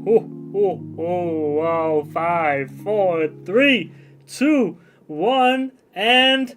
Oh, oh, oh, wow. 5, 4, 3, 2, 1, and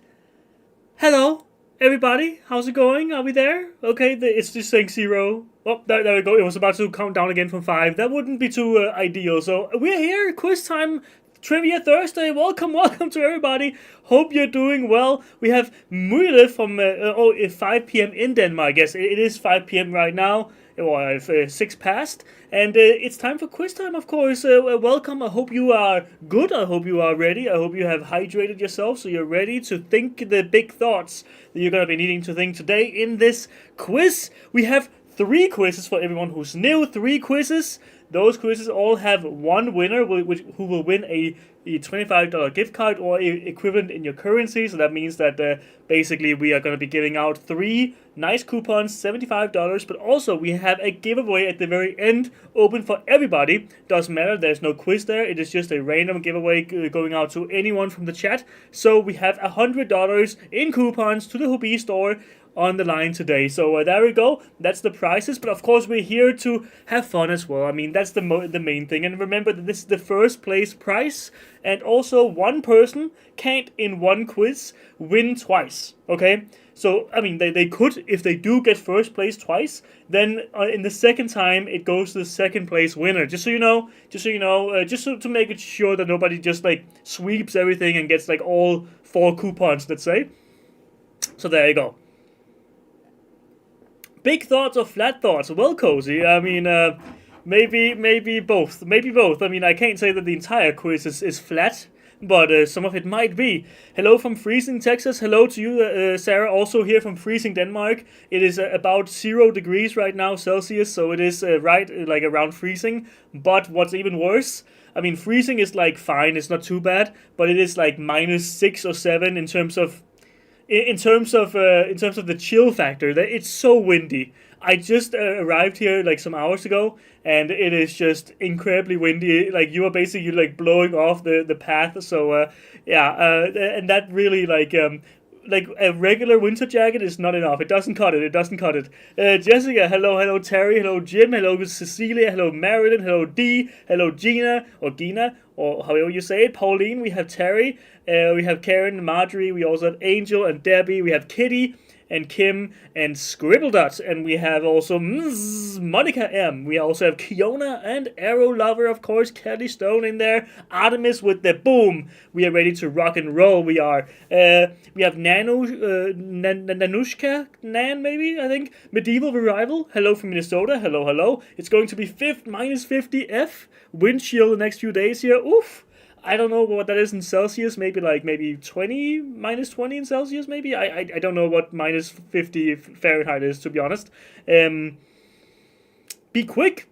hello, everybody. How's it going? Are we there? Okay, it's just saying 0. Oh, there we go. It was about to count down again from 5. That wouldn't be too ideal. So we're here, quiz time. Trivia Thursday. Welcome to everybody. Hope you're doing well. We have Mule from 5 p.m. in Denmark. Yes, it is 5 p.m. right now. Well, 6 past, and it's time for quiz time, of course. Welcome. I hope you are good. I hope you are ready. I hope you have hydrated yourself so you're ready to think the big thoughts that you're going to be needing to think today in this quiz. We have 3 quizzes for everyone who's new. 3 quizzes. Those quizzes all have one winner, who will win a $25 gift card or equivalent in your currency. So that means that basically we are going to be giving out 3 nice coupons, $75. But also we have a giveaway at the very end, open for everybody. Doesn't matter, there's no quiz there. It is just a random giveaway going out to anyone from the chat. So we have $100 in coupons to the Hobbii store on the line today. So there we go. That's the prizes. But of course, we're here to have fun as well. I mean, that's the main thing. And remember that this is the first place prize. And also, one person can't, in one quiz, win twice. Okay? So, I mean, they could, if they do get first place twice, then in the second time, it goes to the second place winner. Just so you know, to make it sure that nobody just, like, sweeps everything and gets, like, all 4 coupons, let's say. So there you go. Big thoughts or flat thoughts? Well, Cozy, I mean, maybe both. Maybe both. I mean, I can't say that the entire quiz is flat, but some of it might be. Hello from freezing Texas. Hello to you, Sarah, also here from freezing Denmark. It is about 0 degrees right now, Celsius, so it is right, like, around freezing. But what's even worse, I mean, freezing is, like, fine, it's not too bad, but it is, like, -6 or 7 in terms of the chill factor. That it's so windy. I just arrived here like some hours ago, and it is just incredibly windy. Like, you are basically like blowing off the path. So and that really like a regular winter jacket is not enough. It doesn't cut it. Jessica, hello, Terry, hello, Jim, hello, Cecilia, hello, Marilyn, hello, Dee, hello, Gina, or however you say it, Pauline, we have Terry, we have Karen, Marjorie, we also have Angel and Debbie, we have Kitty, and Kim, and Scribbledot, and we have also Monica M. We also have Kiona and Arrow Lover, of course, Kelly Stone in there, Artemis with the boom. We are ready to rock and roll. We are. We have Nanushka, maybe, I think. Medieval Revival, hello from Minnesota, hello. It's going to be -50 wind chill the next few days here. Oof. I don't know what that is in Celsius. Maybe 20, -20 in Celsius. Maybe I don't know what -50 Fahrenheit is, to be honest. Be quick.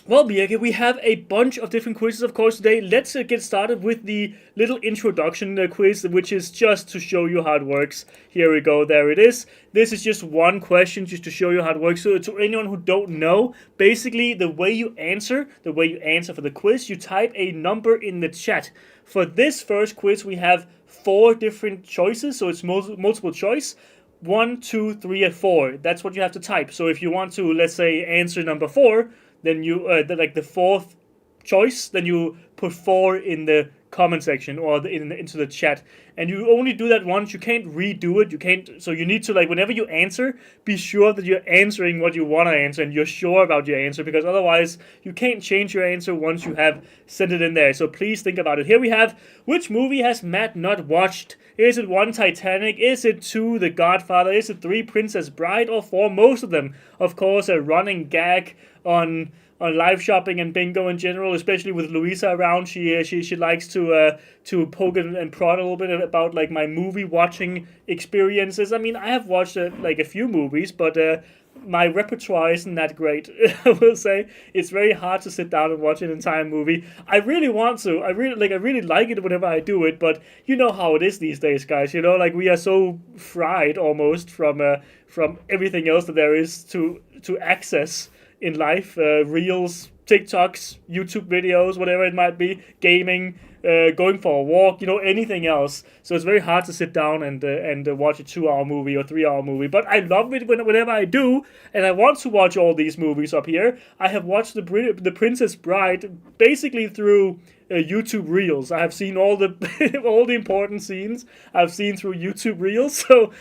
Well, Birke, we have a bunch of different quizzes, of course, today. Let's get started with the little introduction quiz, which is just to show you how it works. Here we go. There it is. This is just one question, just to show you how it works. So to anyone who don't know, basically the way you answer for the quiz, you type a number in the chat. For this first quiz, we have 4 different choices, so it's multiple choice. 1, 2, 3, and 4. That's what you have to type. So if you want to, let's say, answer number 4, then you the 4th choice, then you put 4 in the comment section or into the chat, and you only do that once. You can't redo it. You can't. So you need to, like, whenever you answer, be sure that you're answering what you want to answer and you're sure about your answer, because otherwise you can't change your answer once you have sent it in there. So please think about it. Here we have: which movie has Matt not watched? Is it 1, Titanic? Is it 2, The Godfather? Is it 3, Princess Bride? Or 4, most of them? Of course, a running gag on live shopping and bingo in general, especially with Louisa around. She likes to poke and prod a little bit about, like, my movie watching experiences. I mean, I have watched like a few movies, but my repertoire isn't that great. I will say it's very hard to sit down and watch an entire movie. I really want to. I really like it whenever I do it, but you know how it is these days, guys. You know, like, we are so fried almost from everything else that there is to access in life, reels, TikToks, YouTube videos, whatever it might be, gaming, going for a walk, anything else. So it's very hard to sit down and watch a 2 hour movie or 3 hour movie. But I love it whenever I do, and I want to watch all these movies up here. I have watched the Princess Bride basically through YouTube Reels. I have seen all the all the important scenes. I've seen through YouTube Reels. So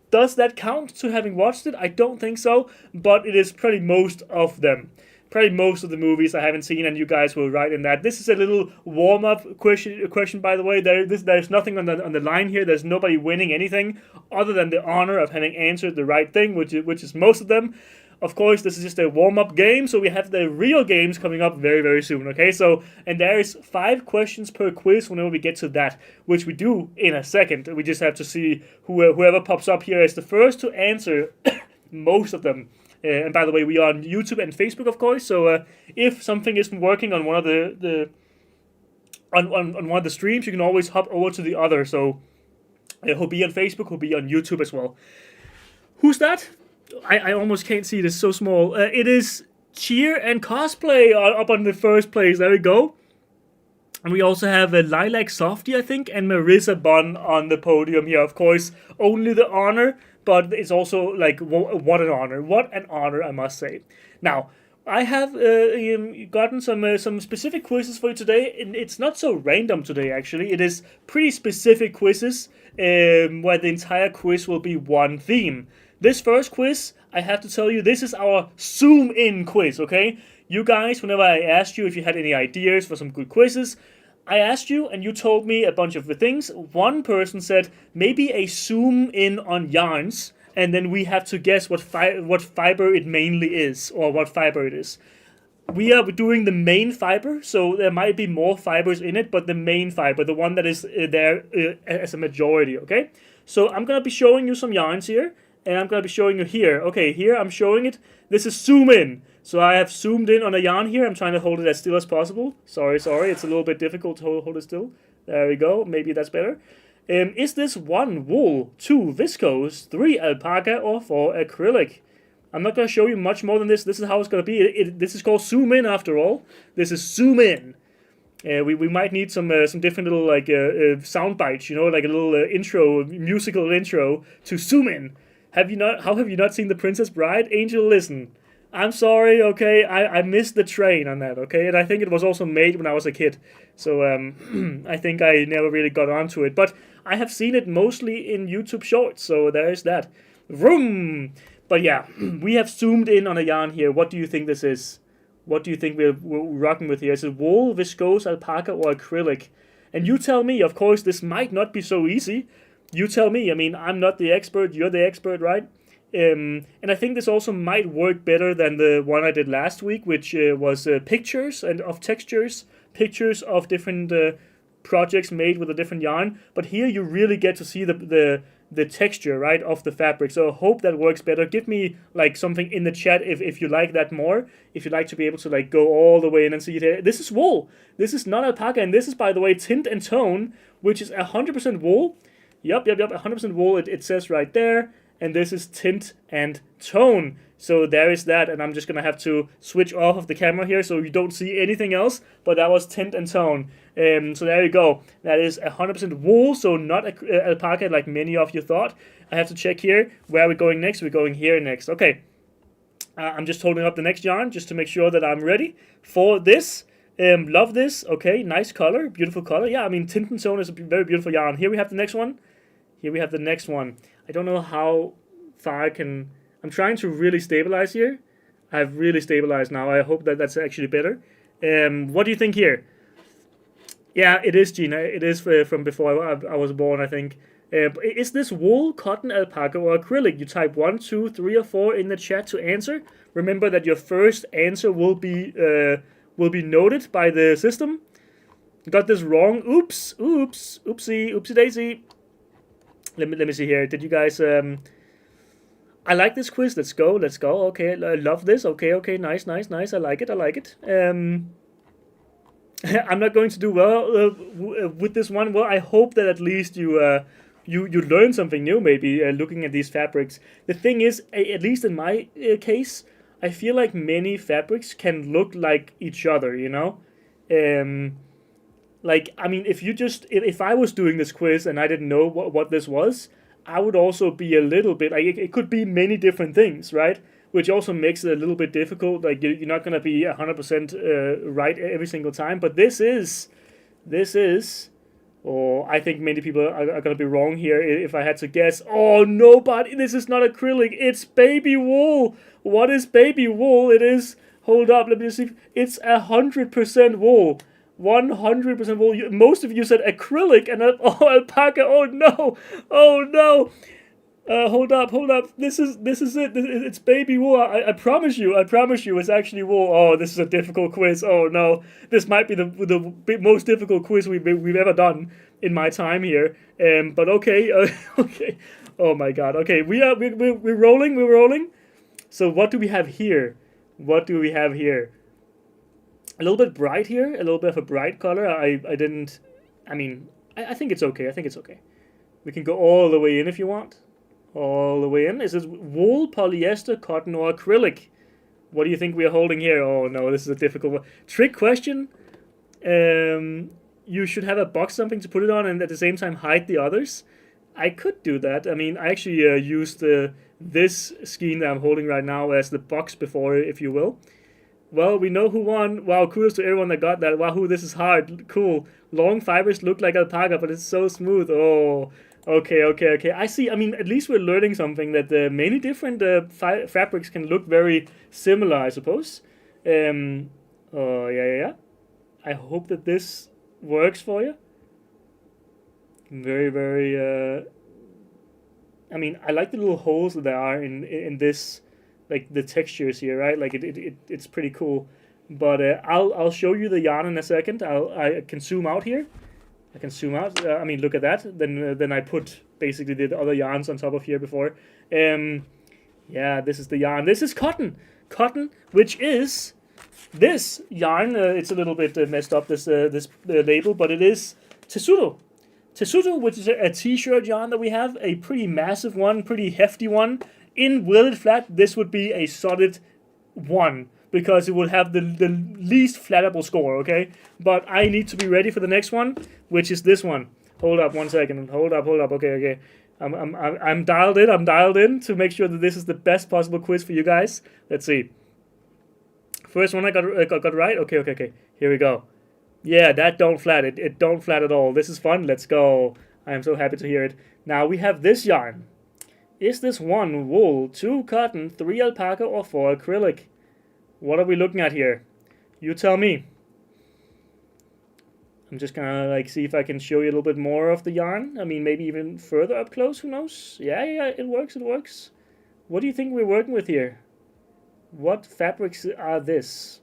does that count to having watched it? I don't think so, but it is pretty most of them. Probably most of the movies I haven't seen, and you guys will write in that. This is a little warm-up question, by the way. There's nothing on the line here. There's nobody winning anything other than the honor of having answered the right thing, which is most of them. Of course, this is just a warm-up game, so we have the real games coming up very, very soon, okay? So, and there is 5 questions per quiz whenever we get to that, which we do in a second. We just have to see whoever pops up here is the first to answer most of them. And by the way, we are on YouTube and Facebook, of course. So if something isn't working on one of on one of the streams, you can always hop over to the other. So Hobbii on Facebook, Hobbii on YouTube as well. Who's that? I almost can't see it. It's so small. It is Cheer and Cosplay up on the first place. There we go. And we also have Lilac Softy, I think, and Marissa Bun on the podium here. Of course, only the honor, but it's also like, what an honor. What an honor, I must say. Now, I have gotten some specific quizzes for you today, and it's not so random today, actually. It is pretty specific quizzes where the entire quiz will be one theme. This first quiz, I have to tell you, this is our zoom in quiz, okay? You guys, whenever I asked you if you had any ideas for some good quizzes, I asked you and you told me a bunch of the things. One person said maybe a zoom in on yarns, and then we have to guess what fiber it mainly is, or what fiber it is. We are doing the main fiber, so there might be more fibers in it, but the main fiber, the one that is there as a majority, okay? So I'm going to be showing you some yarns here, and I'm going to be showing you here. Okay, here I'm showing it. This is zoom in. So I have zoomed in on a yarn here. I'm trying to hold it as still as possible. Sorry. It's a little bit difficult to hold it still. There we go. Maybe that's better. Is this 1 wool, 2 viscose, 3 alpaca, or 4 acrylic? I'm not going to show you much more than this. This is how it's going to be. This is called zoom in after all. This is zoom in. We might need some different little sound bites, like a little musical intro to zoom in. How have you not seen The Princess Bride? Angel, listen. I'm sorry, okay? I missed the train on that, okay? And I think it was also made when I was a kid. So I think I never really got onto it. But I have seen it mostly in YouTube Shorts, so there's that. Vroom! But yeah, we have zoomed in on a yarn here. What do you think this is? What do you think we're rocking with here? Is it wool, viscose, alpaca, or acrylic? And you tell me, of course, this might not be so easy. You tell me. I mean, I'm not the expert. You're the expert, right? And I think this also might work better than the one I did last week, which was pictures and of textures, pictures of different projects made with a different yarn. But here you really get to see the texture, right, of the fabric. So I hope that works better. Give me like something in the chat if you like that more. If you'd like to be able to like go all the way in and see it here. This is wool. This is not alpaca, and this is, by the way, tint and tone, which is 100% wool. Yep, 100% wool. It says right there. And this is tint and tone. So there is that, and I'm just going to have to switch off of the camera here so you don't see anything else, but that was tint and tone. So there you go. That is 100% wool, so not alpaca like many of you thought. I have to check here. Where are we going next? We're going here next. Okay. I'm just holding up the next yarn just to make sure that I'm ready for this. Love this. Okay, nice color, beautiful color. Yeah, I mean, tint and tone is a very beautiful yarn. Here we have the next one. I don't know how far I can... I'm trying to really stabilize here. I've really stabilized now. I hope that that's actually better. What do you think here? Yeah, it is, Gina. It is from before I was born, I think. Is this wool, cotton, alpaca, or acrylic? You type 1, 2, 3, or 4 in the chat to answer. Remember that your first answer will be noted by the system. Got this wrong. Oops. Oopsie daisy. Let me see here. Did you guys... I like this quiz. Let's go. Okay, I love this. Okay, nice. I like it. I'm not going to do well with this one. Well, I hope that at least you learn something new, maybe, looking at these fabrics. The thing is, at least in my case, I feel like many fabrics can look like each other, you know? Um, like, I mean, if I was doing this quiz and I didn't know what this was, I would also be a little bit, like, it could be many different things, right? Which also makes it a little bit difficult. Like, you're not going to be 100% right every single time, but this is, or I think many people are going to be wrong here if I had to guess. Oh, nobody, this is not acrylic, it's baby wool. What is baby wool? It is, hold up, let me see. It's 100% wool. 100% wool. Most of you said acrylic and oh, alpaca. Oh no. Oh no. Hold up, hold up. This is it. It's baby wool. I promise you. I promise you. It's actually wool. Oh, this is a difficult quiz. Oh no, this might be the most difficult quiz we've ever done in my time here. But okay, okay. Oh my God. Okay, we're rolling. We're rolling. So what do we have here? What do we have here? A little bit bright here. A little bit of a bright color. I didn't. I mean, I think it's okay. I think it's okay. We can go all the way in if you want. All the way in. Is it wool, polyester, cotton, or acrylic? What do you think we are holding here? Oh no, this is a difficult one. Trick question. You should have a box something to put it on and at the same time hide the others. I could do that. I mean, I actually used this skein that I'm holding right now as the box before, if you will. Well, we know who won. Wow, kudos to everyone that got that. Wahoo, this is hard. Cool. Long fibers look like alpaca, but it's so smooth. Oh, okay, okay, okay. I see. I mean, at least we're learning something that many different fabrics can look very similar, I suppose. Oh, yeah, yeah, yeah. I hope that this works for you. Very, very. I mean, I like the little holes that there are in this, like the textures here, right? Like it's pretty cool. But I'll show you the yarn in a second. I can zoom out here. I can zoom out. I mean, look at that. Then I put basically the other yarns on top of here before. Yeah, this is the yarn. This is cotton, which is this yarn. It's a little bit messed up, this label, but it is tessuto. Tessuto, which is a t-shirt yarn that we have, a pretty massive one, pretty hefty one. In Wilted Flat, this would be a solid 1 because it would have the least flattable score, okay? But I need to be ready for the next one, which is this one. Hold up 1 second. Hold up. Okay, okay. I'm dialed in. I'm dialed in to make sure that this is the best possible quiz for you guys. Let's see. First one I got right. Okay, okay, okay. Here we go. Yeah, that don't flat. It don't flat at all. This is fun. Let's go. I am so happy to hear it. Now we have this yarn. Is this 1 wool, 2 cotton, 3 alpaca, or 4 acrylic? What are we looking at here? You tell me. I'm just gonna like see if I can show you a little bit more of the yarn. I mean, maybe even further up close. Who knows? Yeah, yeah, it works. It works. What do you think we're working with here? What fabrics are this?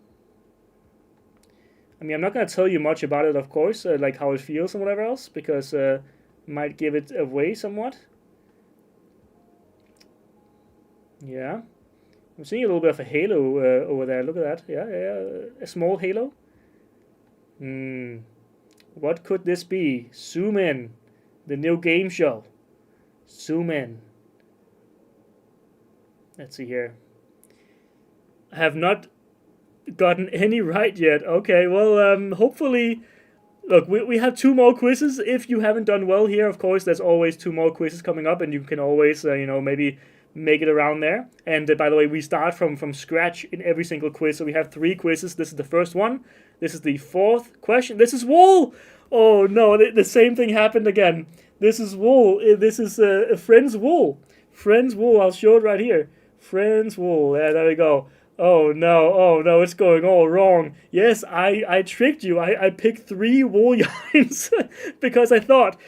I mean, I'm not gonna tell you much about it, of course, like how it feels and whatever else, because might give it away somewhat. Yeah, I'm seeing a little bit of a halo over there. Look at that. Yeah, yeah, a small halo. What could this be? Zoom in. The new game show. Zoom in. Let's see here. I have not gotten any right yet. Okay, well, hopefully. Look, we have 2 more quizzes. If you haven't done well here, of course, there's always 2 more quizzes coming up, and you can always, maybe make it around there. And by the way, we start from scratch in every single quiz. So we have 3 quizzes. This is the first one. This is the 4th question. This is wool. Oh no, the same thing happened again. This is wool. This is Friends wool. Friends wool. I'll show it right here. Friends wool. Yeah, there we go. Oh no, it's going all wrong. Yes, I tricked you. I picked 3 wool yarns because I thought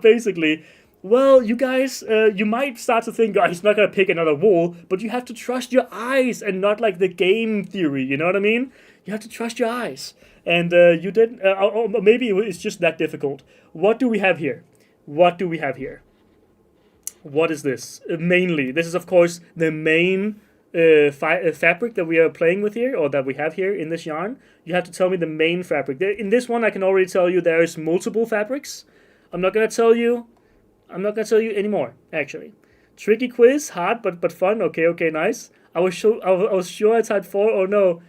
basically, well, you guys, you might start to think, oh, he's not going to pick another wool, but you have to trust your eyes and not like the game theory, you know what I mean? You have to trust your eyes. And you didn't, or maybe it's just that difficult. What do we have here? What do we have here? What is this? Mainly, this is, of course, the main fabric that we are playing with here, or that we have here in this yarn. You have to tell me the main fabric. In this one, I can already tell you there is multiple fabrics. I'm not going to tell you anymore, actually. Tricky quiz, hard but fun. Okay, nice. I was sure I typed 4. Oh no,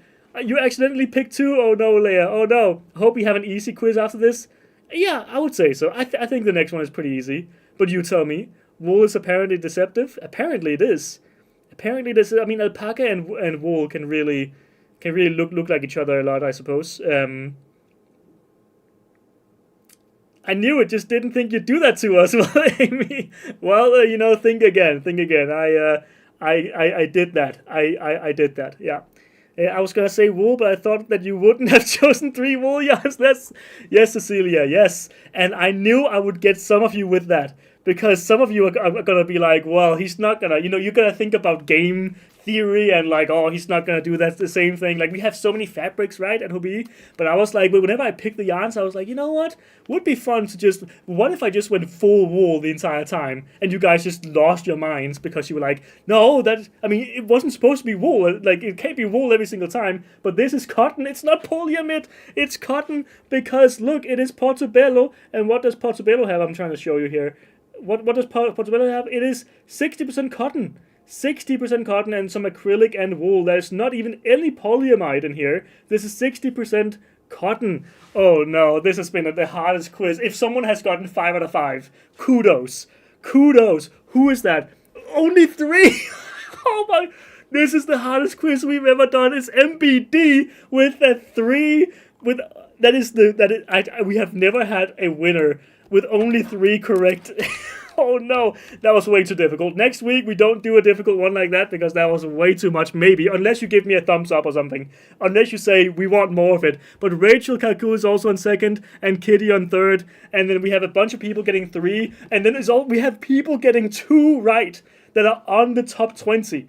you accidentally picked 2. Oh no, Leia. Oh no. Hope we have an easy quiz after this. Yeah, I would say so. I think the next one is pretty easy. But you tell me. Wool is apparently deceptive. Apparently it is. Apparently this. I mean, alpaca and wool can really look like each other a lot. I suppose. I knew it. Just didn't think you'd do that to us, well, Amy. Well, think again. Think again. I did that. I did that. Yeah. I was gonna say wool, but I thought that you wouldn't have chosen 3 wool yarns. That's yes, Cecilia. Yes, and I knew I would get some of you with that because some of you are gonna be like, well, he's not gonna. You're gonna think about game theory and like, oh, he's not gonna do that the same thing. Like we have so many fabrics, right, at Hobbii. But I was like, whenever I picked the yarns, I was like, you know what? Would be fun to just. What if I just went full wool the entire time and you guys just lost your minds because you were like, no, that. I mean, it wasn't supposed to be wool. Like it can't be wool every single time. But this is cotton. It's not polyamide. It's cotton because look, it is portobello. And what does portobello have? I'm trying to show you here. What does portobello have? It is 60% cotton. 60% cotton and some acrylic and wool. There's not even any polyamide in here. This is 60% cotton. Oh no, this has been the hardest quiz. If someone has gotten 5 out of 5, kudos. Kudos. Who is that? Only 3? Oh my. This is the hardest quiz we've ever done. It's MBD with a 3. With we have never had a winner with only 3 correct. Oh no, that was way too difficult. Next week we don't do a difficult one like that because that was way too much, maybe. Unless you give me a thumbs up or something. Unless you say we want more of it. But Rachel Kalku is also on 2nd and Kitty on 3rd. And then we have a bunch of people getting 3. And then we have people getting 2 right that are on the top 20.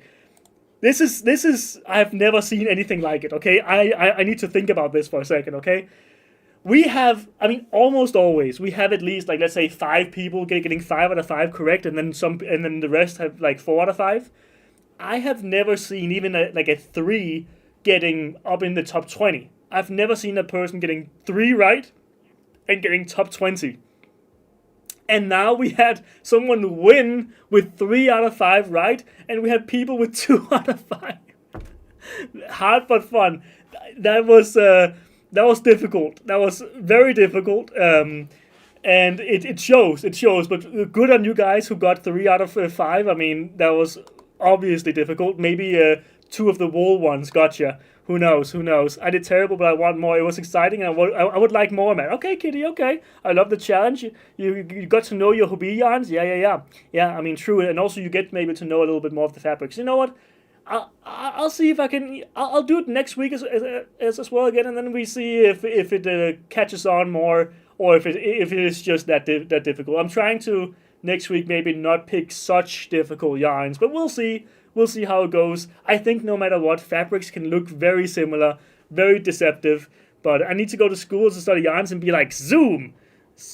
This is I've never seen anything like it, okay? I need to think about this for a second, okay? We have, I mean, almost always we have at least like let's say 5 people getting 5 out of 5 correct, and then the rest have like 4 out of 5. I have never seen even like a 3 getting up in the top 20. I've never seen a person getting 3 right and getting top 20. And now we had someone win with 3 out of 5 right, and we had people with 2 out of 5. Hard but fun. That was difficult. That was very difficult. And it shows. It shows. But good on you guys who got 3 out of 5. I mean, that was obviously difficult. Maybe 2 of the wool ones gotcha. Who knows? Who knows? I did terrible, but I want more. It was exciting, and I would like more, man. Okay, Kitty. Okay, I love the challenge. You got to know your Hobbii yarns. Yeah. I mean, true, and also you get maybe to know a little bit more of the fabrics. You know what? I'll see if I can. I'll do it next week as well again, and then we see if it catches on more, or if it is just that difficult. I'm trying to next week maybe not pick such difficult yarns, but we'll see. We'll see how it goes. I think no matter what, fabrics can look very similar, very deceptive. But I need to go to school to study yarns and be like, zoom.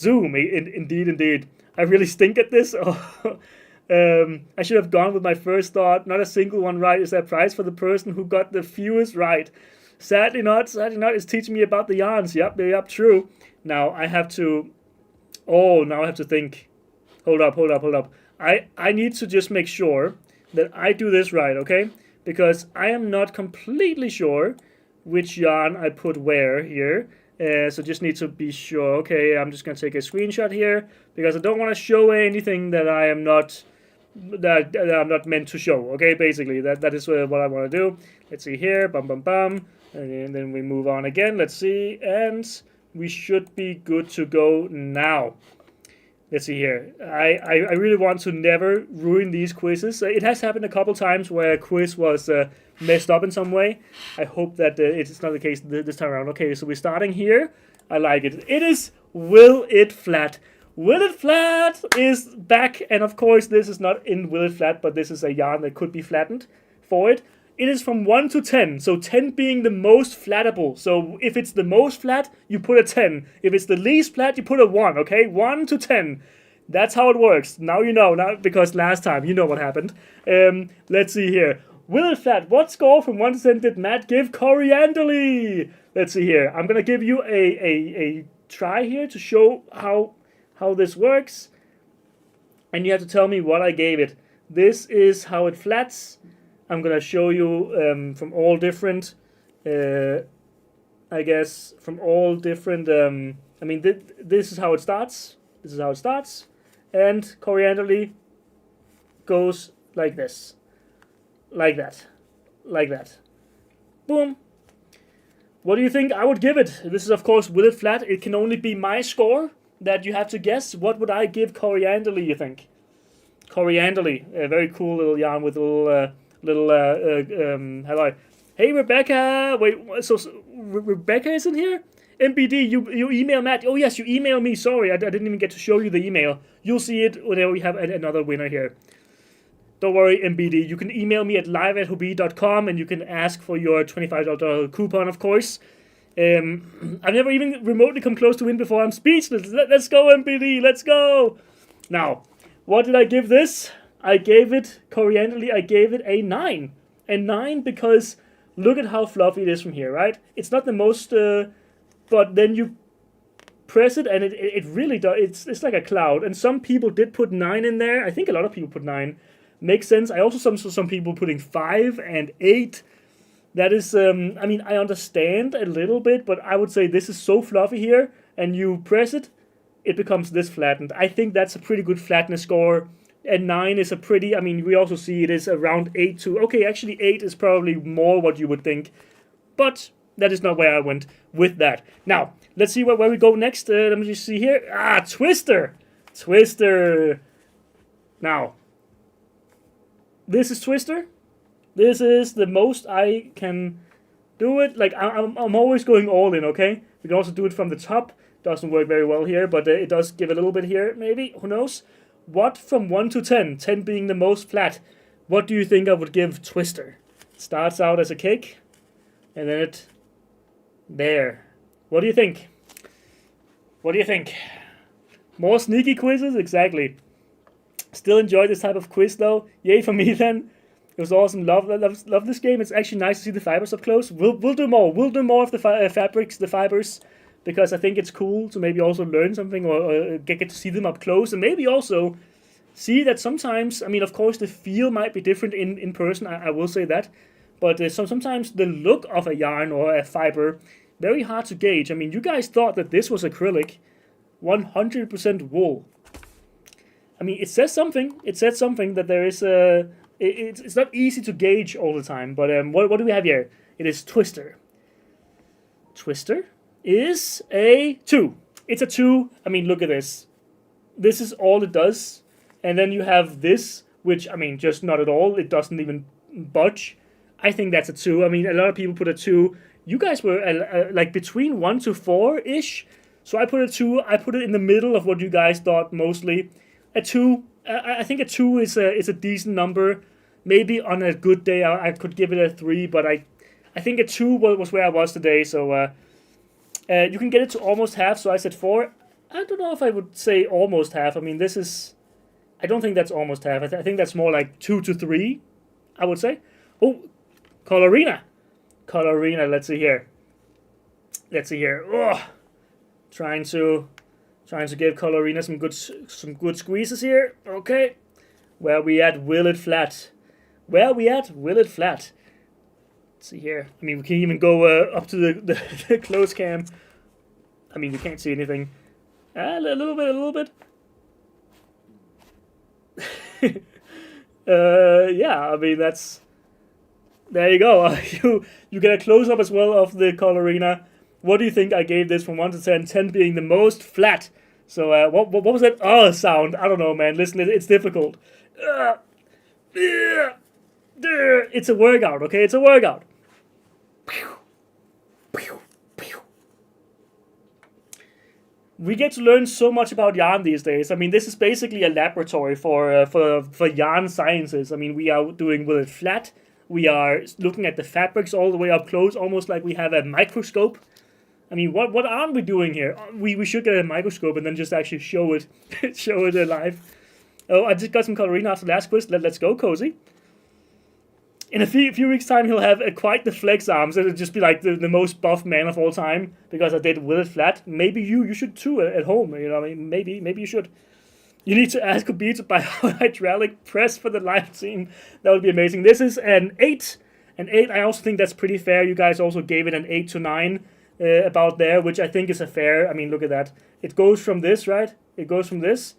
Indeed. I really stink at this. I should have gone with my first thought. Not a single one right. Is there a prize for the person who got the fewest right? Sadly not. It's teaching me about the yarns. Yep, true. Now I have to think. Hold up. I need to just make sure that I do this right, okay? Because I am not completely sure which yarn I put where here. So just need to be sure. Okay, I'm just going to take a screenshot here because I don't want to show anything that I'm not meant to show. Okay, basically that is what I want to do. Let's see here, bum, and then we move on again. Let's see, and we should be good to go now. Let's see here. I really want to never ruin these quizzes. It has happened a couple times where a quiz was messed up in some way. I hope that it's not the case this time around. Okay, so we're starting here. I like it. It is Will It Flat. Will It Flat is back. And of course, this is not in Will It Flat, but this is a yarn that could be flattened for it. It is from 1 to 10, so 10 being the most flattable. So if it's the most flat, you put a 10. If it's the least flat, you put a 1, okay? 1 to 10. That's how it works. Now you know, not because last time you know what happened. Let's see here. Will It Flat, what score from 1 to 10 did Matt give Coriandoli? Let's see here. I'm going to give you a try here to show how this works. And you have to tell me what I gave it. This is how it flats. I'm gonna show you from all different, I guess, from all different. I mean, this is how it starts. This is how it starts, and coriander goes like this, like that, like that. Boom. What do you think I would give it? This is, of course, will it flat. It can only be my score that you have to guess. What would I give coriander, you think? Coriander, a very cool little yarn with a hello. Hey, Rebecca. Wait, so Rebecca isn't here? MBD, you email Matt. Oh, yes, you email me. Sorry, I didn't even get to show you the email. You'll see it whenever we have another winner here. Don't worry, MBD. You can email me at live@hobbii.com and you can ask for your $25 coupon, of course. I've never even remotely come close to win before. I'm speechless. Let's go, MBD. Let's go. Now, what did I give this? I gave it, coriander, I gave it a 9. A 9 because look at how fluffy it is from here, right? It's not the most, but then you press it and it really does. It's like a cloud. And some people did put 9 in there. I think a lot of people put 9. Makes sense. I also saw some people putting 5 and 8. That is, I mean, I understand a little bit, but I would say this is so fluffy here, and you press it, it becomes this flattened. I think that's a pretty good flatness score, and 9 is a pretty, I mean, we also see it is around 8 to, okay, actually 8 is probably more what you would think, but that is not where I went with that. Now, let's see where we go next. Let me just see here. Twister. Twister. Now, this is Twister. This is the most I can do it. Like, I'm always going all in, okay? We can also do it from the top. Doesn't work very well here, but it does give a little bit here, maybe. Who knows? What from 1 to 10? 10 being the most flat. What do you think I would give Twister? It starts out as a cake, and then it... There. What do you think? What do you think? More sneaky quizzes? Exactly. Still enjoy this type of quiz, though. Yay for me, then. It was awesome. Love this game. It's actually nice to see the fibers up close. We'll do more. We'll do more of the fabrics, the fibers, because I think it's cool to maybe also learn something or get to see them up close, and maybe also see that sometimes, I mean, of course, the feel might be different in person. I will say that, but sometimes the look of a yarn or a fiber, very hard to gauge. I mean, you guys thought that this was acrylic, 100% wool. I mean, it says something. It says something that there is a. It's not easy to gauge all the time. But what do we have here? It is Twister. Twister is a 2. It's a 2. I mean, look at this. This is all it does. And then you have this, which, I mean, just not at all. It doesn't even budge. I think that's a 2. I mean, a lot of people put a 2. You guys were like between 1 to 4-ish. So I put a 2. I put it in the middle of what you guys thought mostly. A 2. I think a 2 is a decent number. Maybe on a good day I could give it a 3, but I think a 2 was where I was today. So you can get it to almost half. So I said 4. I don't know if I would say almost half. I mean, this is. I don't think that's almost half. I think that's more like 2 to 3. I would say. Oh, Colorina. Colorina. Let's see here. Let's see here. Oh, trying to give Colorina some good squeezes here. Okay. Where we at? Will it flat? Where we at? Will it flat? Let's see here. I mean, we can even go up to the close cam. I mean, we can't see anything. A little bit. Yeah, I mean, that's... There you go. You get a close-up as well of the Colorina. What do you think I gave this from 1 to 10? 10 being the most flat. So, what was that sound? I don't know, man. Listen, it's difficult. It's a workout, okay? It's a workout. We get to learn so much about yarn these days. I mean, this is basically a laboratory for yarn sciences. I mean, we are doing will it flat. We are looking at the fabrics all the way up close, almost like we have a microscope. I mean, what aren't we doing here? We should get a microscope and then just actually show it live. Oh, I just got some Colorina after the last quiz. Let's go, Cozy. In a few weeks' time, he'll have quite the flex arms. It'll just be like the most buff man of all time because I did will it flat. Maybe you should too at home. You know, I mean, maybe you should. You need to ask Hobbii to buy a hydraulic press for the live stream. That would be amazing. This is an 8. An 8, I also think that's pretty fair. You guys also gave it an 8 to 9 about there, which I think is a fair. I mean, look at that. It goes from this, right? It goes from this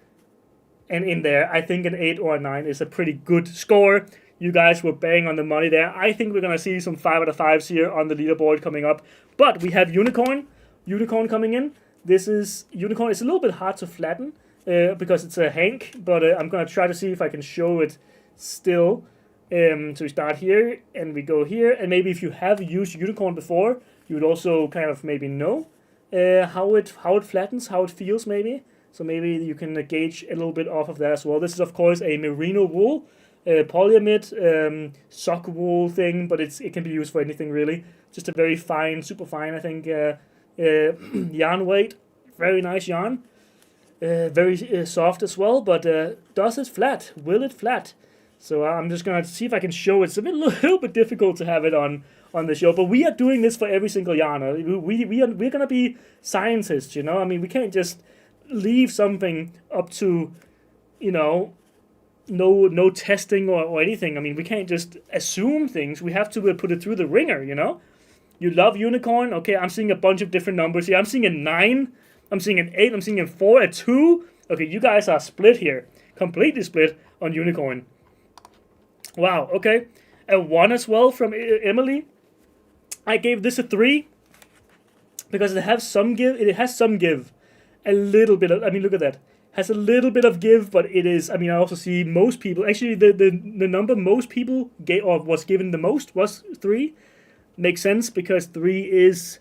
and in there. I think an 8 or a 9 is a pretty good score. You guys were bang on the money there. I think we're going to see some 5 out of 5s here on the leaderboard coming up. But we have Unicorn. Unicorn coming in. This is Unicorn. It's a little bit hard to flatten because it's a Hank. But I'm going to try to see if I can show it still. So we start here and we go here. And maybe if you have used Unicorn before, you would also kind of maybe know how it flattens, how it feels maybe. So maybe you can gauge a little bit off of that as well. This is of course a merino wool, polyamide, sock wool thing, but it can be used for anything really. Just a very fine, super fine, I think, yarn weight. Very nice yarn. Very soft as well, but does it flat? Will it flat? So I'm just going to see if I can show it. It's a little bit difficult to have it on the show, but we are doing this for every single yarn. We're going to be scientists, you know? I mean, we can't just leave something up to, you know, no testing or anything. I mean, we can't just assume things. We have to put it through the ringer, you know? You love Unicorn? Okay, I'm seeing a bunch of different numbers here. I'm seeing a 9. I'm seeing an 8. I'm seeing a 4, a 2. Okay, you guys are split here. Completely split on Unicorn. Wow, okay. A 1 as well from Emily. I gave this a 3 because it has some give. It has some give. A little bit of, I mean, look at that. Has a little bit of give, but it is, I mean, I also see most people, actually the number most people gave, or was given the most was 3. Makes sense because 3 is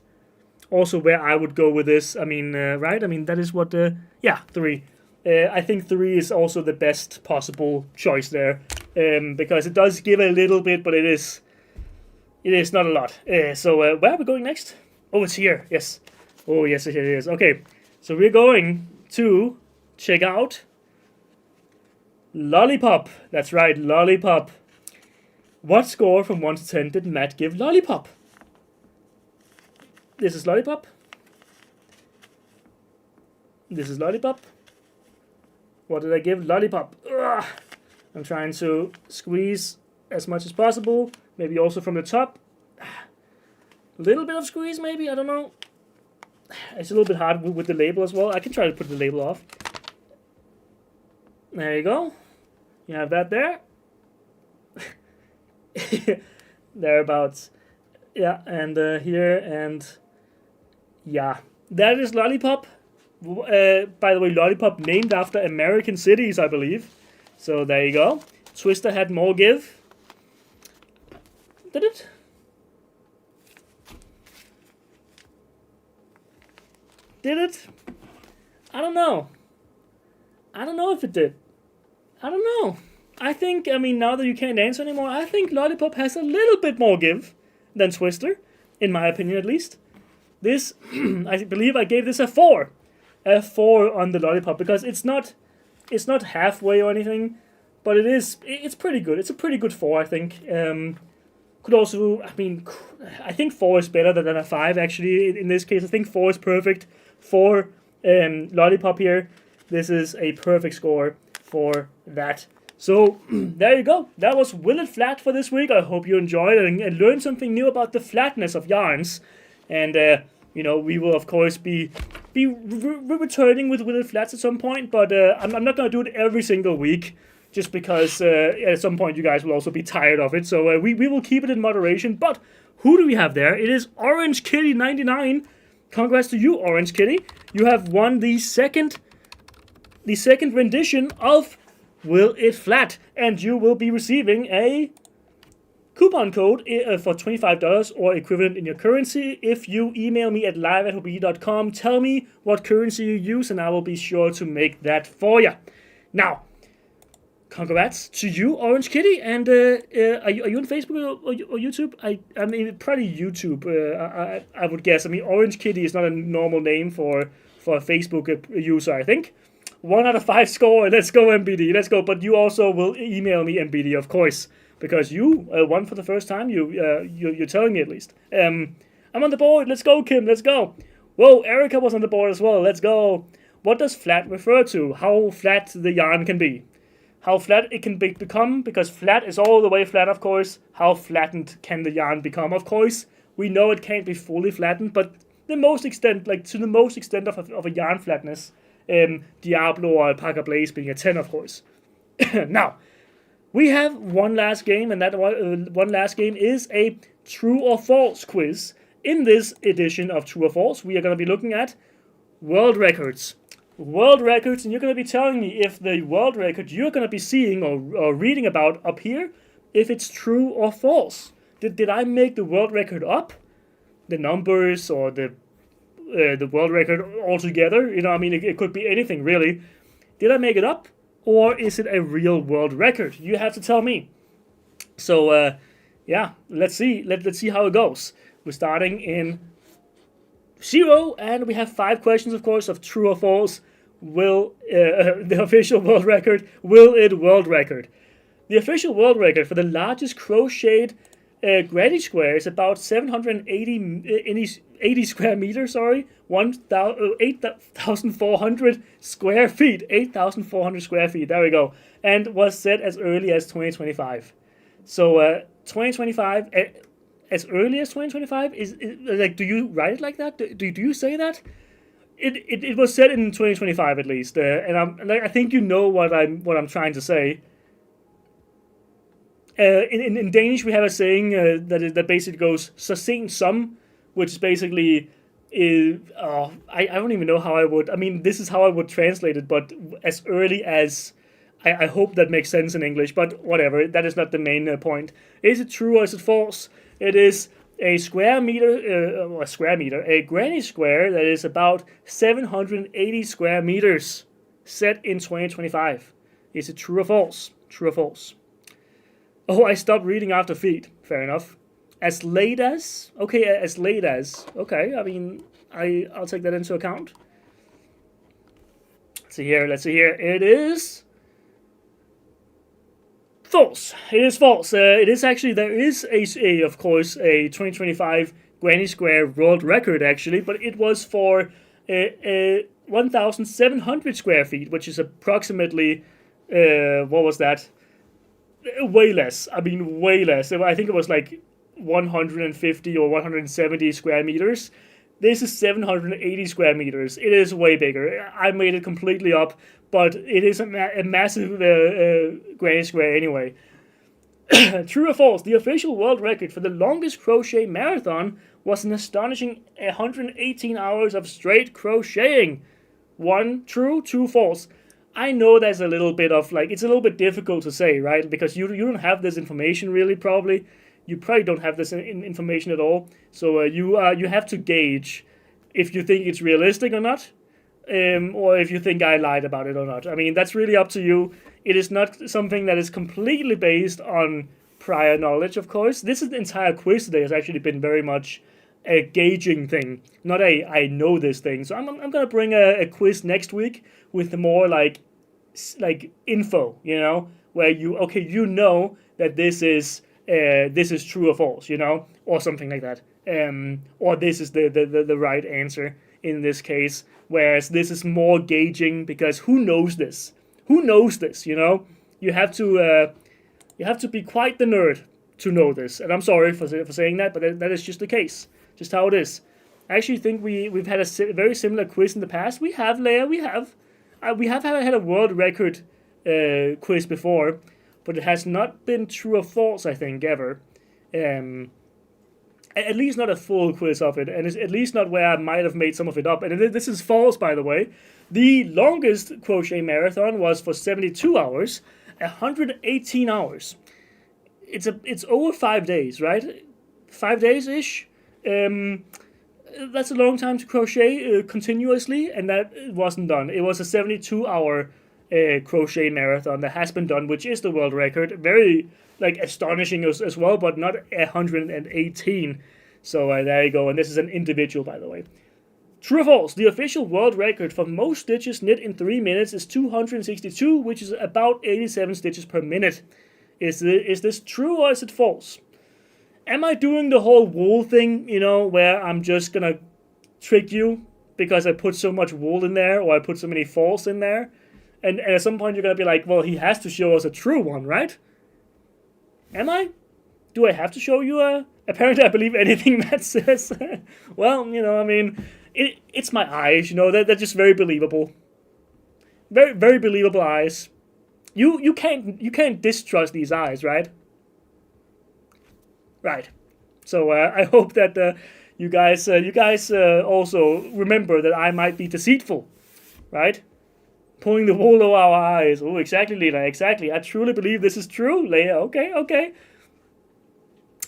also where I would go with this. I mean, right? I mean, that is what, yeah, 3. I think 3 is also the best possible choice there. Because it does give a little bit, but it is not a lot. So where are we going next? Oh, it's here. Yes. Oh, yes, it is. Okay, so we're going to check out Lollipop. That's right, Lollipop. What score from 1 to 10 did Matt give Lollipop? This is Lollipop. This is Lollipop. What did I give Lollipop? Ugh. I'm trying to squeeze as much as possible. Maybe also from the top. A little bit of squeeze, maybe. I don't know. It's a little bit hard with the label as well. I can try to put the label off. There you go. You have that there. Thereabouts. Yeah, and here, and yeah. That is Lollipop. By the way, Lollipop named after American cities, I believe. So there you go. Twister had more give. Did it? Did it? I don't know. I don't know if it did. I don't know. I think, I mean, now that you can't answer anymore, I think Lollipop has a little bit more give than Twister, in my opinion at least. This, I believe I gave this a 4. A 4 on the Lollipop, because it's not halfway or anything, but it's pretty good. It's a pretty good 4, I think. Could also, I mean, I think 4 is better than a 5, actually, in this case. I think 4 is perfect for Lollipop here. This is a perfect score for that. So, there you go. That was Will It Flat for this week. I hope you enjoyed it and learned something new about the flatness of yarns. And, you know, we will, of course, be returning with Will It Flats at some point, but I'm not going to do it every single week, just because at some point you guys will also be tired of it. So we will keep it in moderation. But who do we have there? It is Orange Kitty 99. Congrats to you, Orange Kitty. You have won the second rendition of Will It Flat, and you will be receiving a coupon code for $25 or equivalent in your currency if you email me at live@hobbii.com. Tell me what currency you use, and I will be sure to make that for you. Now, congrats to you, Orange Kitty. And are you on Facebook or YouTube? I mean, probably YouTube. I would guess. I mean, Orange Kitty is not a normal name for a Facebook user, I think. 1 out of 5 score. Let's go, MBD. Let's go. But you also will email me, MBD, of course, because you won for the first time. You're telling me at least. I'm on the board. Let's go, Kim. Let's go. Whoa, Erica was on the board as well. Let's go. What does flat refer to? How flat the yarn can be. How flat it can become, because flat is all the way flat, of course. How flattened can the yarn become, of course. We know it can't be fully flattened, but the most extent, like to the most extent of a yarn flatness, Diablo or Alpaca Blaze being a 10, of course. Now, we have one last game, and that one last game is a true or false quiz. In this edition of True or False, we are going to be looking at world records. World records, and you're going to be telling me if the world record you're going to be seeing or reading about up here, if it's true or false. Did I make the world record up? The numbers or the world record altogether? You know, I mean, it could be anything, really. Did I make it up? Or is it a real world record? You have to tell me. So, yeah, let's see. Let's see how it goes. We're starting in 0, and we have 5 questions, of course, of true or false. Will the official world record, will it world record? The official world record for the largest crocheted granny square is about 780 square meters, 8,400 square feet. 8,400 square feet, there we go. And was set as early as 2025. So 2025, as early as 2025, is like, do you write it like that? Do you say that? It was set in 2025 at least, and I think you know what I'm trying to say. In Danish, we have a saying that basically goes "så sent som," which is basically I don't even know how I would. I mean, this is how I would translate it, but as early as. I hope that makes sense in English, but whatever. That is not the main point. Is it true or is it false? It is a granny square that is about 780 square meters, set in 2025. Is it true or false? True or false? Oh, I stopped reading after feet. Fair enough. As late as? Okay, as late as. Okay, I mean, I'll take that into account. Let's see here. It is false. It is false. It is actually, there is of course, a 2025 Granny Square world record, actually, but it was for 1,700 square feet, which is approximately, what was that? Way less. I mean, way less. I think it was like 150 or 170 square meters. This is 780 square meters. It is way bigger. I made it completely up, but it is a massive Granny Square anyway. True or false? The official world record for the longest crochet marathon was an astonishing 118 hours of straight crocheting. 1 true, 2 false. I know there's a little bit of, like, it's a little bit difficult to say, right? Because you don't have this information really, probably. You probably don't have this information at all. So you have to gauge if you think it's realistic or not, or if you think I lied about it or not. I mean, that's really up to you. It is not something that is completely based on prior knowledge, of course. This entire quiz today has actually been very much a gauging thing, not a I know this thing. So I'm gonna bring a quiz next week with more like info, you know, where you know that this is true or false, you know, or something like that, or this is the right answer in this case. Whereas this is more gauging, because who knows this? Who knows this? You know, you have to be quite the nerd to know this. And I'm sorry for saying that, but that is just the case. Just how it is. I actually think we've had a very similar quiz in the past. We have, Leia. We have had a world record quiz before, but it has not been true or false, I think, ever. At least not a full quiz of it, and it's at least not where I might have made some of it up. And this is false, by the way. The longest crochet marathon was for 72 hours, 118 hours. It's over 5 days, right? 5 days-ish. That's a long time to crochet continuously, and that wasn't done. It was a 72-hour crochet marathon that has been done, which is the world record. Very astonishing as well, but not 118. So there you go. And this is an individual, by the way. True or false? The official world record for most stitches knit in 3 minutes is 262, which is about 87 stitches per minute. Is this true or is it false? Am I doing the whole wool thing, you know, where I'm just gonna trick you because I put so much wool in there or I put so many false in there. And at some point you're going to be like, well, he has to show us a true one, right? Am I? Do I have to show you a... Apparently I believe anything Matt says. Well, I mean, it's my eyes, they're just very believable. Very, very believable eyes. You can't distrust these eyes, right? Right. So I hope that you guys also remember that I might be deceitful, right? Pulling the wool over our eyes. Oh, exactly, Lena. Exactly. I truly believe this is true, Leia. Okay.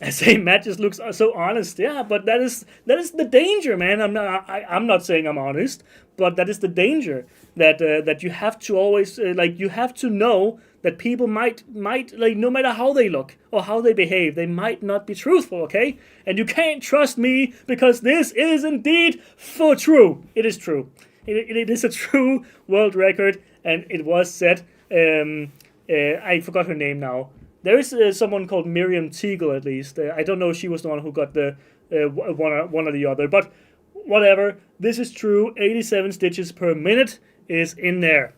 I say Matt just looks so honest. Yeah, but that is the danger, man. I'm not saying I'm honest, but that is the danger that you have to always you have to know that people might like, no matter how they look or how they behave, they might not be truthful. Okay, and you can't trust me because this is indeed for true. It is true. It is a true world record, and it was set. I forgot her name now. There is someone called Miriam Teagle, at least. I don't know if she was the one who got the one or the other, but whatever. This is true. 87 stitches per minute is in there.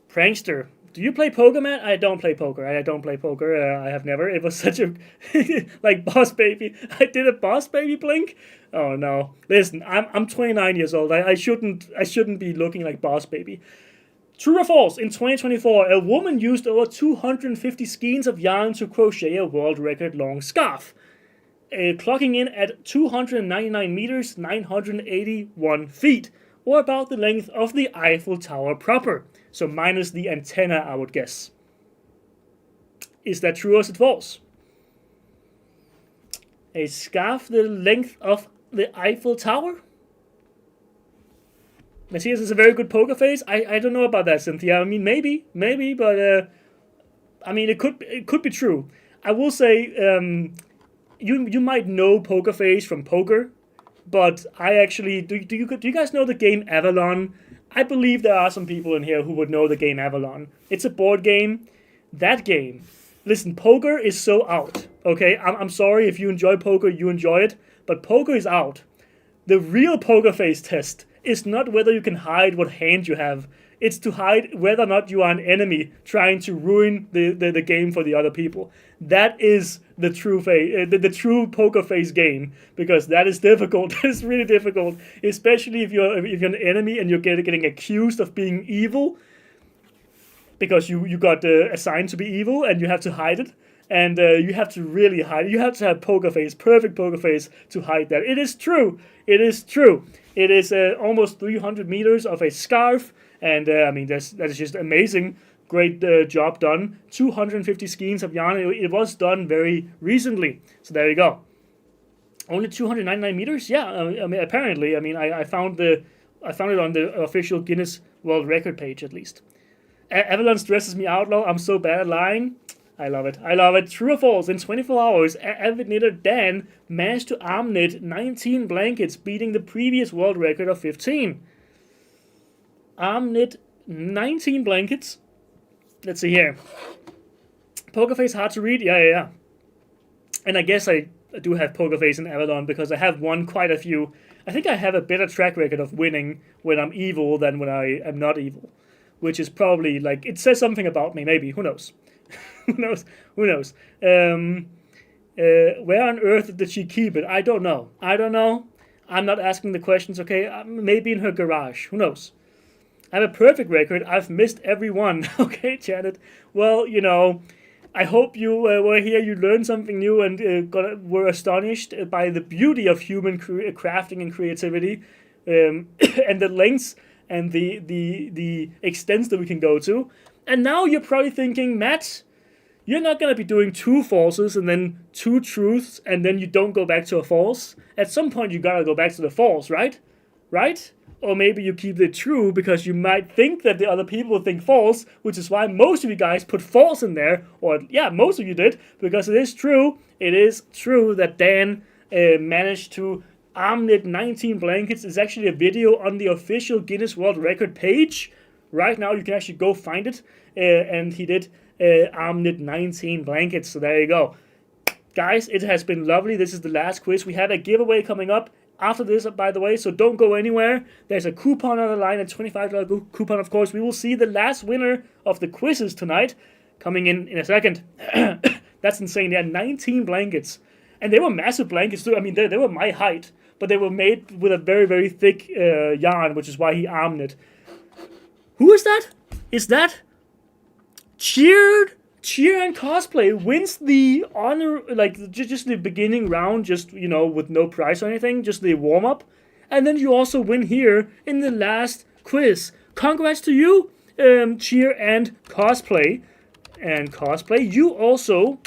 Prankster. Do you play poker, Matt? I don't play poker. I don't play poker. I have never. It was such a like Boss Baby. I did a Boss Baby blink. Oh no! Listen, I'm 29 years old. I shouldn't be looking like Boss Baby. True or false? In 2024, a woman used over 250 skeins of yarn to crochet a world record long scarf, clocking in at 299 meters, 981 feet, or about the length of the Eiffel Tower proper. So minus the antenna, I would guess. Is that true or is it false? A scarf the length of the Eiffel Tower? Matthias is a very good poker face. I don't know about that, Cynthia. I mean, maybe, but I mean, it could be true. I will say, you might know Poker Face from poker, but I actually do you guys know the game Avalon? I believe there are some people in here who would know the game Avalon. It's a board game. That game. Listen, poker is so out. Okay, I'm sorry if you enjoy poker, you enjoy it, but poker is out. The real Poker Face test is not whether you can hide what hand you have. It's to hide whether or not you are an enemy trying to ruin the game for the other people. That is the true the true Poker Face game, because that is difficult. That is really difficult, especially if you're an enemy and you're getting accused of being evil because you got assigned to be evil and you have to hide it. And you have to really hide it. You have to have poker face, perfect poker face to hide that. It is true. It is true. It is almost 300 meters of a scarf. And I mean, that is just amazing. Great job done. 250 skeins of yarn. It was done very recently. So there you go. Only 299 meters? Yeah, I mean, apparently. I mean, I found it on the official Guinness World Record page, at least. Avalon stresses me out, I'm so bad at lying. I love it. True or false? In 24 hours, avid knitter Dan managed to arm knit 19 blankets, beating the previous world record of 15. Arm knit 19 blankets. Let's see here. Poker Face hard to read? Yeah. And I guess I do have Poker Face in Avalon because I have won quite a few. I think I have a better track record of winning when I'm evil than when I am not evil. Which is probably, like, it says something about me, maybe. Who knows? Who knows? Where on earth did she keep it? I don't know. I'm not asking the questions, okay? Maybe in her garage. Who knows? I have a perfect record. I've missed every one. Okay, Janet. Well, I hope you were here, you learned something new and were astonished by the beauty of human crafting and creativity and the lengths and the extents that we can go to. And now you're probably thinking, Matt, you're not going to be doing 2 falses and then 2 truths and then you don't go back to a false. At some point you got to go back to the false, right? Right? Or maybe you keep it true because you might think that the other people think false, which is why most of you guys put false in there. Or, yeah, most of you did, because it is true. It is true that Dan managed to arm knit 19 blankets. It's actually a video on the official Guinness World Record page. Right now, you can actually go find it. And he did arm knit 19 blankets. So there you go. Guys, it has been lovely. This is the last quiz. We have a giveaway coming up after this, by the way, so don't go anywhere. There's a coupon on the line, a $25 coupon, of course. We will see the last winner of the quizzes tonight coming in a second. That's insane. They had 19 blankets. And they were massive blankets, too. I mean, they were my height, but they were made with a very, very thick yarn, which is why he armed it. Who is that? Is that Cheer and Cosplay wins the honor, like, just the beginning round, just, with no prize or anything, just the warm-up. And then you also win here in the last quiz. Congrats to you, Cheer and Cosplay. And Cosplay, you also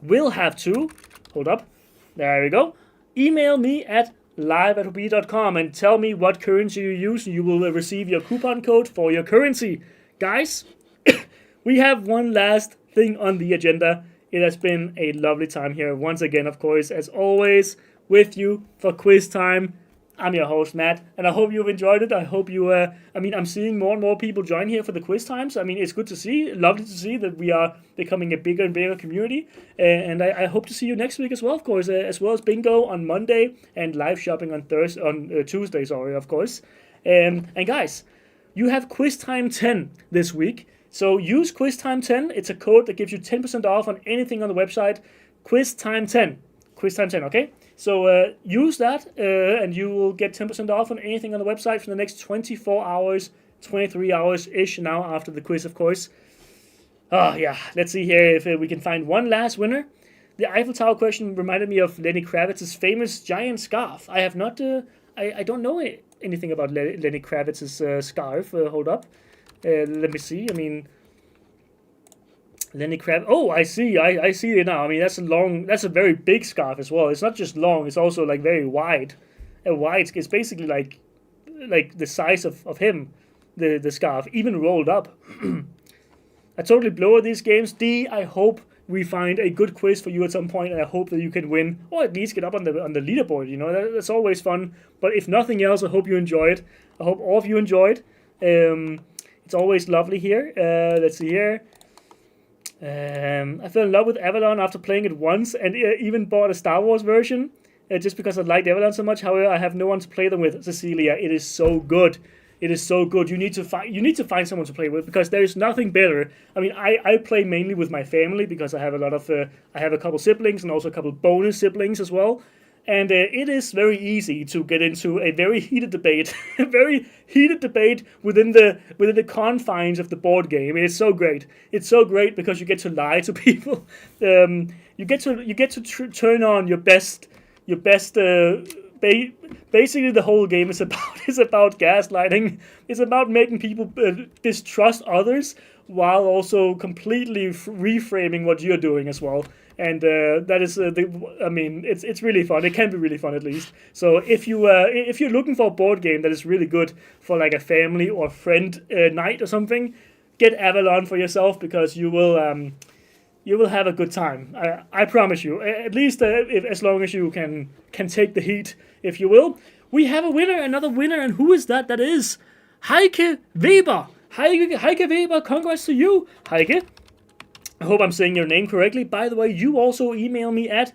will have to, hold up, there we go, email me at live@hobbii.com and tell me what currency you use, and you will receive your coupon code for your currency. Guys, we have one last thing on the agenda. It has been a lovely time here once again, of course, as always, with you for quiz time. I'm your host, Matt, and I hope you've enjoyed it. I hope you, I'm seeing more and more people join here for the quiz times. I mean, it's good to see, lovely to see that we are becoming a bigger and bigger community. And I hope to see you next week as well, of course, as well as bingo on Monday and live shopping on Tuesday, of course. And guys, you have Quiztime 10 this week. So use Quiztime 10. It's a code that gives you 10% off on anything on the website. Quiztime 10. Quiztime 10, okay? So use that, and you will get 10% off on anything on the website for the next 24 hours, 23 hours-ish now after the quiz, of course. Oh, yeah. Let's see here if we can find one last winner. The Eiffel Tower question reminded me of Lenny Kravitz's famous giant scarf. I have not... I don't know anything about Lenny Kravitz's scarf. Hold up. Let me see. I mean... Lenny Kravitz. Oh, I see. I see it now. I mean, that's a very big scarf as well. It's not just long. It's also like very wide. It's basically like the size of him, the scarf, even rolled up. I totally blow at these games. D, I hope we find a good quiz for you at some point, and I hope that you can win, or at least get up on the leaderboard. That's always fun. But if nothing else, I hope you enjoyed. I hope all of you enjoyed. It's always lovely here. Let's see here. I fell in love with Avalon after playing it once, and even bought a Star Wars version just because I liked Avalon so much. However, I have no one to play them with. Cecilia, it is so good. It is so good. You need to find someone to play with, because there is nothing better. I mean, I play mainly with my family because I have I have a couple siblings and also a couple bonus siblings as well. And it is very easy to get into a very heated debate, within the confines of the board game. It's so great. It's so great because you get to lie to people. You get to turn on your best. Basically, the whole game is about gaslighting. It's about making people distrust others while also completely reframing what you're doing as well. And that is it's really fun. It can be really fun, at least. So if you're looking for a board game that is really good for like a family or friend night or something, get Avalon for yourself, because you will have a good time. I promise you. At least as long as you can take the heat, if you will. We have another winner, and who is that? That is Heike Weber. Heike Weber, congrats to you, Heike. I hope I'm saying your name correctly. By the way, you also email me at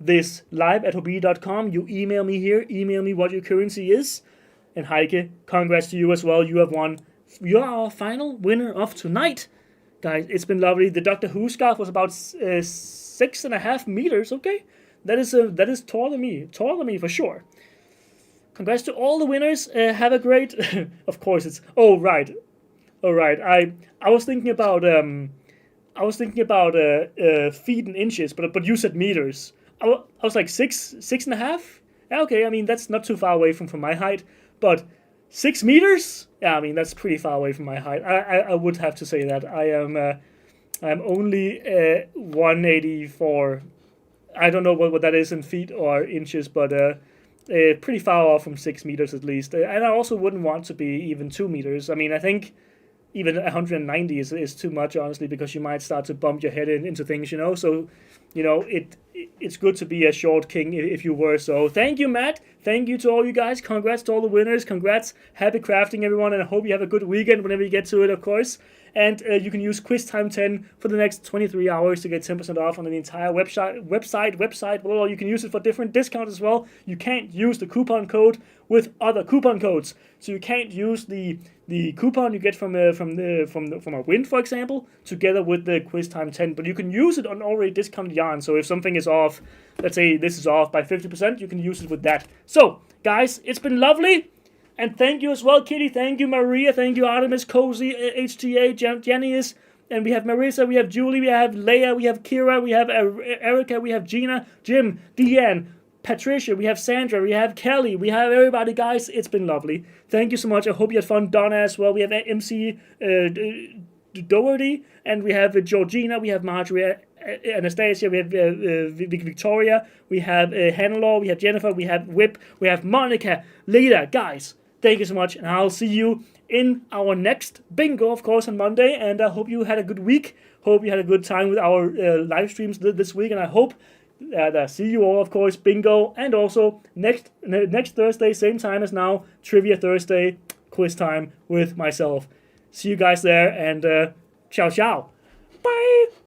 thislive@hobbii.com. You email me here. Email me what your currency is. And Heike, congrats to you as well. You have won. You're our final winner of tonight. Guys, it's been lovely. The Doctor Who scarf was about 6.5 meters. Okay, that is taller than me for sure. Congrats to all the winners. Have a great. Of course, it's. Oh right. I was thinking about feet and inches, but you said meters. I was like 6.5. Yeah, okay, I mean that's not too far away from my height, but 6 meters. Yeah, I mean that's pretty far away from my height. I would have to say that I'm only 184. I don't know what that is in feet or inches, but pretty far off from 6 meters at least. And I also wouldn't want to be even 2 meters. I mean, I think even 190 is too much, honestly, because you might start to bump your head into things, So, it's good to be a short king if you were. So thank you, Matt. Thank you to all you guys. Congrats to all the winners. Congrats. Happy crafting, everyone. And I hope you have a good weekend whenever you get to it, of course. And you can use Quiztime 10 for the next 23 hours to get 10% off on the entire website. Well, you can use it for different discounts as well. You can't use the coupon code with other coupon codes. So you can't use the coupon you get from a win, for example, together with the Quiztime 10. But you can use it on already discounted yarn. So if something is off, let's say this is off by 50%, you can use it with that. So, guys, it's been lovely. And thank you as well, Kitty. Thank you, Maria. Thank you, Artemis, Cozy, HTA, Janice. And we have Marissa, we have Julie, we have Leia, we have Kira, we have Erica, we have Gina, Jim, Deanne, Patricia, we have Sandra, we have Kelly, we have everybody, guys. It's been lovely. Thank you so much. I hope you had fun. Donna as well. We have MC Doherty, and we have Georgina, we have Marjorie, Anastasia, we have Victoria, we have Hannah, we have Jennifer, we have Whip, we have Monica, Lita. Guys, thank you so much, and I'll see you in our next bingo, of course, on Monday. And I hope you had a good week. Hope you had a good time with our live streams this week, and I hope that I see you all, of course, bingo, and also next Thursday, same time as now, Trivia Thursday, quiz time with myself. See you guys there, and ciao ciao. Bye.